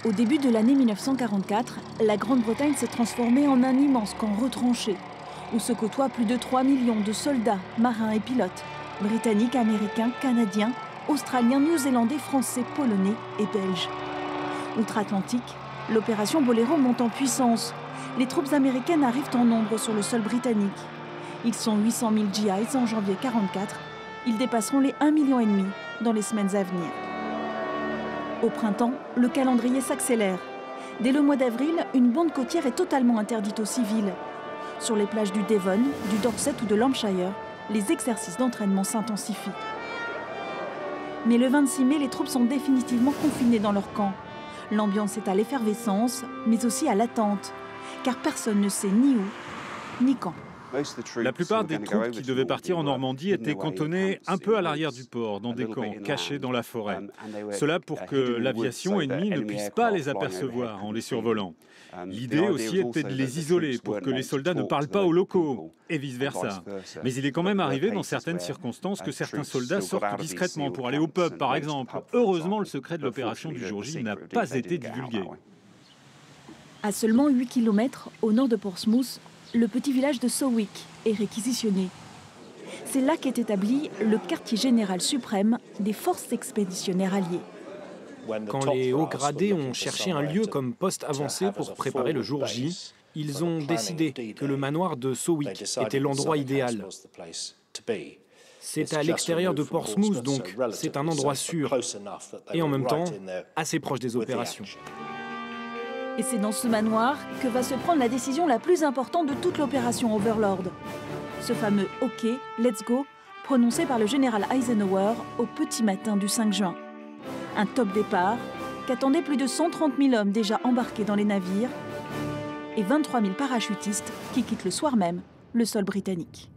Au début de l'année 1944, la Grande-Bretagne s'est transformée en un immense camp retranché, où se côtoient plus de 3 millions de soldats, marins et pilotes, britanniques, américains, canadiens, australiens, néo-zélandais, français, polonais et belges. Outre-Atlantique, l'opération Boléro monte en puissance. Les troupes américaines arrivent en nombre sur le sol britannique. Ils sont 800 000 GIs en janvier 1944. Ils dépasseront les 1,5 million dans les semaines à venir. Au printemps, le calendrier s'accélère. Dès le mois d'avril, une bande côtière est totalement interdite aux civils. Sur les plages du Devon, du Dorset ou de Lancashire, les exercices d'entraînement s'intensifient. Mais le 26 mai, les troupes sont définitivement confinées dans leur camp. L'ambiance est à l'effervescence, mais aussi à l'attente, car personne ne sait ni où, ni quand. La plupart des troupes qui devaient partir en Normandie étaient cantonnées un peu à l'arrière du port, dans des camps cachés dans la forêt. Cela pour que l'aviation ennemie ne puisse pas les apercevoir en les survolant. L'idée aussi était de les isoler pour que les soldats ne parlent pas aux locaux, et vice-versa. Mais il est quand même arrivé dans certaines circonstances que certains soldats sortent discrètement pour aller au pub, par exemple. Heureusement, le secret de l'opération du jour J n'a pas été divulgué. À seulement 8 km au nord de Portsmouth, le petit village de Sowick est réquisitionné. C'est là qu'est établi le quartier général suprême des forces expéditionnaires alliées. Quand les hauts gradés ont cherché un lieu comme poste avancé pour préparer le jour J, ils ont décidé que le manoir de Sowick était l'endroit idéal. C'est à l'extérieur de Portsmouth, donc c'est un endroit sûr et en même temps assez proche des opérations. Et c'est dans ce manoir que va se prendre la décision la plus importante de toute l'opération Overlord. Ce fameux « OK, let's go » prononcé par le général Eisenhower au petit matin du 5 juin. Un top départ qu'attendaient plus de 130 000 hommes déjà embarqués dans les navires et 23 000 parachutistes qui quittent le soir même le sol britannique.